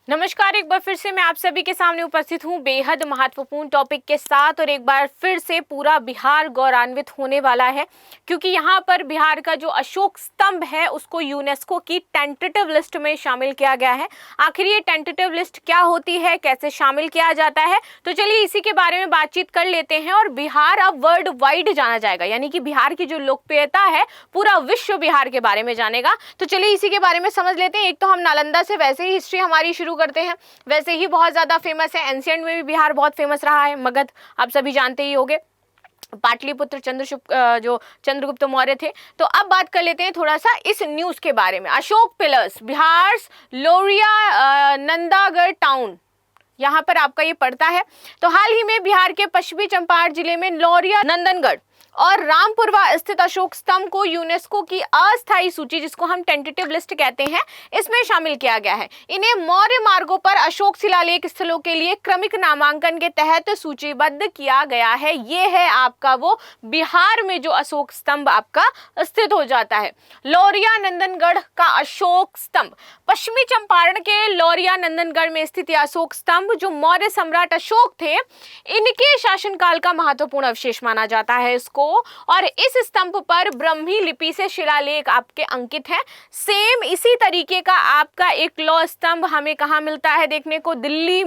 नमस्कार, एक बार फिर से मैं आप सभी के सामने उपस्थित हूँ बेहद महत्वपूर्ण टॉपिक के साथ। और एक बार फिर से पूरा बिहार गौरवान्वित होने वाला है, क्योंकि यहाँ पर बिहार का जो अशोक स्तंभ है उसको यूनेस्को की टेंटेटिव लिस्ट में शामिल किया गया है। आखिर ये टेंटेटिव लिस्ट क्या होती है, कैसे शामिल किया जाता है, तो चलिए इसी के बारे में बातचीत कर लेते हैं। और बिहार अब वर्ल्ड वाइड जाना जाएगा, यानी कि बिहार की जो लोकप्रियता है पूरा विश्व बिहार के बारे में जानेगा। तो चलिए इसी के बारे में समझ लेते हैं। एक तो हम नालंदा से वैसे ही हिस्ट्री हमारी शुरू करते हैं, वैसे ही बहुत ज्यादा फेमस है। एंशिएंट में भी बिहार बहुत फेमस रहा है। मगध आप सभी जानते ही होंगे, पाटलिपुत्र जो चंद्रगुप्त मौर्य थे। तो अब बात कर लेते हैं थोड़ा सा इस न्यूज के बारे में। अशोक पिलर्स, बिहार लोरिया नंदागढ़ टाउन, यहाँ पर आपका ये पड़ता है। तो हाल ही में बिहार के पश्चिमी चंपारण जिले में लोरिया नंदनगढ़ और रामपुरवा स्थित अशोक स्तंभ को यूनेस्को की अस्थायी सूची, जिसको हम टेंटेटिव लिस्ट कहते हैं, इसमें शामिल किया गया है। इन्हें मौर्य मार्गों पर अशोक शिलालेख स्थलों के लिए क्रमिक नामांकन के तहत सूचीबद्ध किया गया है। ये है आपका वो बिहार में जो अशोक स्तंभ आपका स्थित हो जाता है, लोरिया नंदनगढ़ का अशोक स्तंभ। पश्चिमी चंपारण के लोरिया नंदनगढ़ में स्थित अशोक स्तंभ जो मौर्य सम्राट अशोक थे, इनके शासनकाल का महत्वपूर्ण अवशेष माना जाता है इसको। और इस स्तंभ पर ब्राह्मी लिपि से शिलालेख आपके अंकित है। सेम इसी तरीके का आपका एक लौह स्तंभ हमें कहाँ मिलता है देखने को, दिल्ली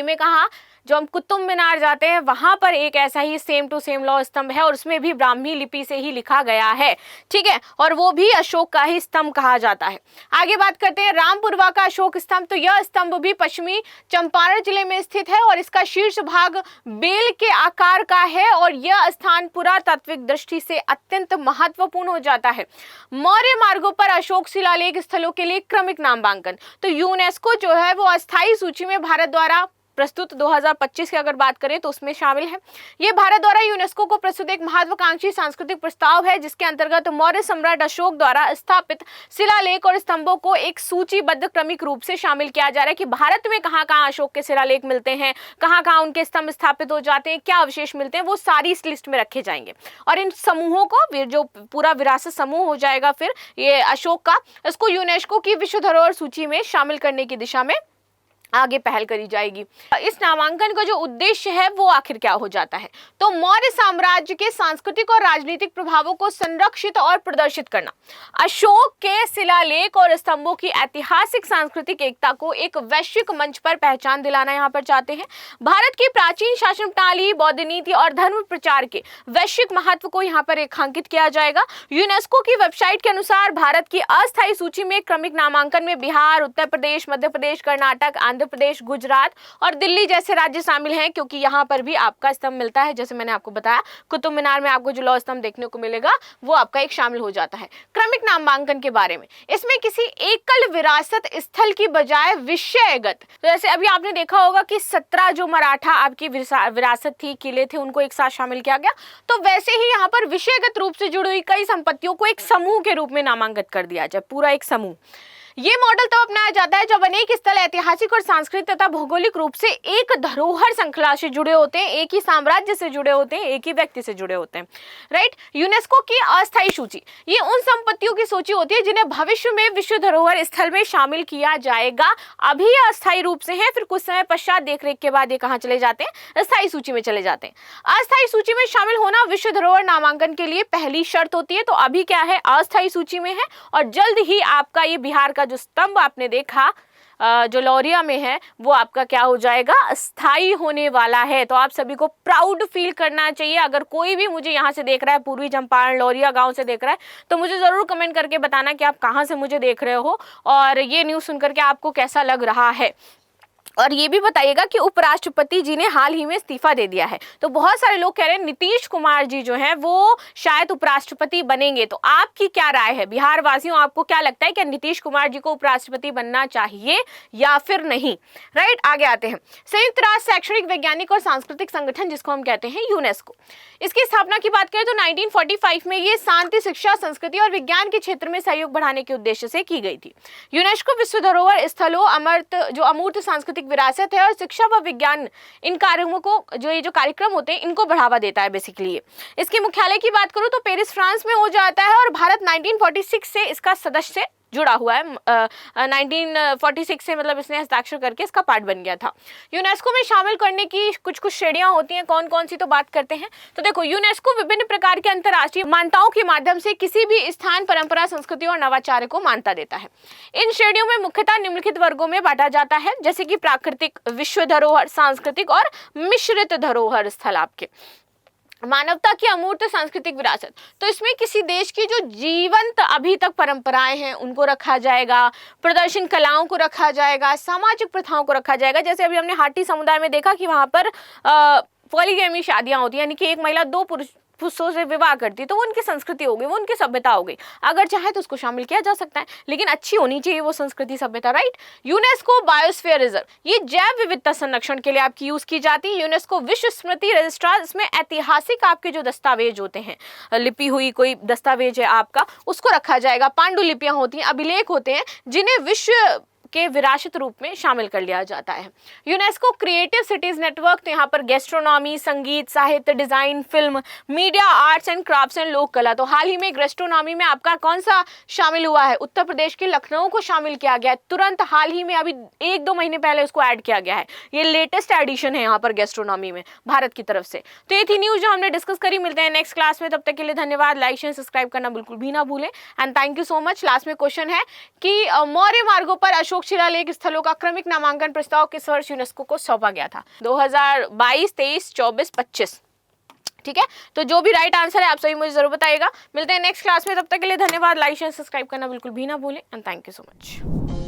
में कहाँ, जो हम कुतुब मीनार जाते हैं वहां पर एक ऐसा ही सेम टू सेम लौह स्तंभ है, और उसमें भी ब्राह्मी लिपि से ही लिखा गया है, ठीक है, और वो भी अशोक का ही स्तंभ कहा जाता है। आगे बात करते हैं रामपुरवा का अशोक स्तंभ। तो यह स्तंभ भी पश्चिमी चंपारण जिले में स्थित है और इसका शीर्ष भाग बेल के आकार का है, और यह स्थान पुरातात्विक दृष्टि से अत्यंत महत्वपूर्ण हो जाता है। मौर्य मार्गों पर अशोक शिलालेख स्थलों के लिए क्रमिक नामांकन, तो यूनेस्को जो है वो अस्थायी सूची में भारत द्वारा प्रस्तुत 2025 की अगर बात करें तो उसमें शामिल है। ये भारत द्वारा यूनेस्को को प्रस्तुत एक महत्वाकांक्षी सांस्कृतिक प्रस्ताव है, जिसके अंतर्गत मौर्य सम्राट अशोक द्वारा स्थापित शिलालेख और स्तंभों को एक सूचीबद्ध क्रमिक रूप से शामिल किया जा रहा है कि भारत में कहाँ कहाँ अशोक के शिलालेख मिलते हैं, कहाँ कहाँ उनके स्तंभ स्थापित हो जाते हैं, क्या अवशेष मिलते हैं, वो सारी इस लिस्ट में रखे जाएंगे। और इन समूहों को, जो पूरा विरासत समूह हो जाएगा फिर ये अशोक का, इसको यूनेस्को की विश्व धरोहर सूची में शामिल करने की दिशा में आगे पहल करी जाएगी। इस नामांकन का जो उद्देश्य है वो आखिर क्या हो जाता है, तो मौर्य साम्राज्य के सांस्कृतिक और राजनीतिक प्रभावों को संरक्षित और प्रदर्शित करना, अशोक के शिलालेख और स्तंभों की ऐतिहासिक सांस्कृतिक एकता को एक वैश्विक मंच पर पहचान दिलाना यहाँ पर चाहते हैं। भारत की प्राचीन शासन प्रणाली, बौद्ध नीति और धर्म प्रचार के वैश्विक महत्व को यहाँ पर रेखांकित किया जाएगा। यूनेस्को की वेबसाइट के अनुसार भारत की अस्थायी सूची में क्रमिक नामांकन में बिहार, उत्तर प्रदेश, मध्य प्रदेश, कर्नाटक, आंध्र प्रदेश, गुजरात और दिल्ली जैसे राज्य शामिल हैं, क्योंकि यहाँ पर भी आपका स्तंभ मिलता है। जैसे मैंने आपको बताया, कुतुब मीनार में आपको जो लौह स्तंभ देखने को मिलेगा वो आपका एक शामिल हो जाता है। क्रमिक नामांकन के बारे में, इसमें किसी एकल विरासत स्थल की बजाय विषयगत, तो जैसे अभी आपने देखा होगा कि 17 जो मराठा आपकी विरासत थी, किले थे, उनको एक साथ शामिल किया गया, तो वैसे ही यहाँ पर विषयगत रूप से जुड़ी हुई कई संपत्तियों को एक समूह के रूप में नामांकित कर दिया जाए, पूरा एक समूह। ये मॉडल तब अपनाया जाता है जब अनेक स्थल ऐतिहासिक और सांस्कृतिक तथा भौगोलिक रूप से एक धरोहर श्रृंखला से जुड़े होते हैं, एक ही साम्राज्य से जुड़े होते हैं, एक ही व्यक्ति से जुड़े होते हैं, राइट। यूनेस्को की अस्थायी सूची, ये उन संपत्तियों की सूची होती है जिन्हें भविष्य में विश्व धरोहर स्थल में शामिल किया जाएगा। अभी अस्थायी रूप से है, फिर कुछ समय पश्चात देखरेख के बाद ये कहाँ चले जाते हैं, अस्थायी सूची में चले जाते हैं। अस्थायी सूची में शामिल होना विश्व धरोहर नामांकन के लिए पहली शर्त होती है। तो अभी क्या है, अस्थायी सूची में है, और जल्द ही आपका ये बिहार का जो स्तंभ आपने देखा जो लोरिया में है वो आपका क्या हो जाएगा, स्थायी होने वाला है। तो आप सभी को प्राउड फील करना चाहिए। अगर कोई भी मुझे यहाँ से देख रहा है, पूर्वी चंपारण लोरिया गांव से देख रहा है, तो मुझे जरूर कमेंट करके बताना कि आप कहाँ से मुझे देख रहे हो और ये न्यूज़ सुनकर के आपको कैसा लग रहा है। और ये भी बताइएगा कि उपराष्ट्रपति जी ने हाल ही में इस्तीफा दे दिया है। तो बहुत सारे लोग कह रहे हैं नीतीश कुमार जी जो हैं वो शायद उपराष्ट्रपति बनेंगे। तो आपकी क्या राय है बिहार वासियों, आपको क्या लगता है कि नीतीश कुमार जी को उपराष्ट्रपति बनना चाहिए या फिर नहीं, राइट। आगे आते हैं। संयुक्त राष्ट्र शैक्षणिक, वैज्ञानिक और सांस्कृतिक संगठन, जिसको हम कहते हैं यूनेस्को, इसकी स्थापना की बात करें तो 1945 में ये शांति, शिक्षा, संस्कृति और विज्ञान के क्षेत्र में सहयोग बढ़ाने के उद्देश्य से की गई थी। यूनेस्को विश्व धरोहर स्थलों, अमूर्त सांस्कृतिक विरासत है और शिक्षा व विज्ञान, इन कार्यों को, ये जो कार्यक्रम होते हैं, इनको बढ़ावा देता है बेसिकली। इसके मुख्यालय की बात करूं तो पेरिस, फ्रांस में हो जाता है, और भारत 1946 से इसका सदस्य जुड़ा हुआ है। 1946 से मतलब इसने हस्ताक्षर करके इसका पार्ट बन गया था। यूनेस्को में शामिल करने की कुछ कुछ श्रेणियां होती हैं, कौन कौन सी, तो बात करते हैं। तो देखो, यूनेस्को विभिन्न प्रकार के अंतर्राष्ट्रीय मान्यताओं के माध्यम से किसी भी स्थान, परंपरा, संस्कृति और नवाचार को मान्यता देता है। इन श्रेणियों में मुख्यतः निम्नलिखित वर्गों में बांटा जाता है, जैसे कि प्राकृतिक, विश्व धरोहर, सांस्कृतिक और मिश्रित धरोहर स्थल, आपके मानवता की अमूर्त सांस्कृतिक विरासत। तो इसमें किसी देश की जो जीवंत अभी तक परंपराएं हैं उनको रखा जाएगा, प्रदर्शन कलाओं को रखा जाएगा, सामाजिक प्रथाओं को रखा जाएगा। जैसे अभी हमने हाटी समुदाय में देखा कि वहां पर पॉलीगैमी शादियां होती हैं, यानी कि एक महिला दो पुरुषों से विवाह करती, तो वो उनकी संस्कृति हो गई, वो उनकी सभ्यता हो गई। अगर चाहे तो उसको शामिल किया जा सकता है, लेकिन अच्छी होनी चाहिए वो संस्कृति, सभ्यता, राइट। यूनेस्को बायोस्फीयर रिजर्व, ये जैव विविधता संरक्षण के लिए आपकी यूज की जाती है। यूनेस्को विश्व स्मृति रजिस्ट्रार, इसमें ऐतिहासिक आपके जो दस्तावेज होते हैं, लिपि हुई कोई दस्तावेज है आपका, उसको रखा जाएगा। पांडुलिपियां होती हैं, अभिलेख होते हैं, जिन्हें विश्व के विरासत रूप में शामिल कर लिया जाता है। यूनेस्को क्रिएटिव सिटीज नेटवर्क, तो यहाँ पर गैस्ट्रोनॉमी, संगीत, साहित्य, design, film, media, arts and crafts and लोक कला। तो हाल ही में गैस्ट्रोनॉमी में आपका कौन सा शामिल हुआ है? उत्तर प्रदेश के लखनऊ को शामिल किया गया है, तुरंत हाल ही में, अभी 1-2 महीने पहले उसको ऐड किया गया है। ये लेटेस्ट एडिशन है यहाँ पर गैस्ट्रोनॉमी में भारत की तरफ से। तो ये थी न्यूज जो हमने डिस्कस करी। मिलते हैं नेक्स्ट क्लास में, तब तक के लिए धन्यवाद। लाइक शेयर सब्सक्राइब करना बिल्कुल भी ना भूलें and thank you so much. Last में क्वेश्चन है कि मौर्य मार्गों पर अशोक शिलालेख स्थलों का क्रमिक नामांकन प्रस्ताव किस वर्ष यूनेस्को को सौंपा गया था? 2022, 23, 24, 25। ठीक है, तो जो भी राइट आंसर है आप सभी मुझे जरूर बताइएगा। मिलते हैं नेक्स्ट क्लास में, तब तक के लिए धन्यवाद। लाइक शेयर सब्सक्राइब करना बिल्कुल भी ना भूलें and thank you so much.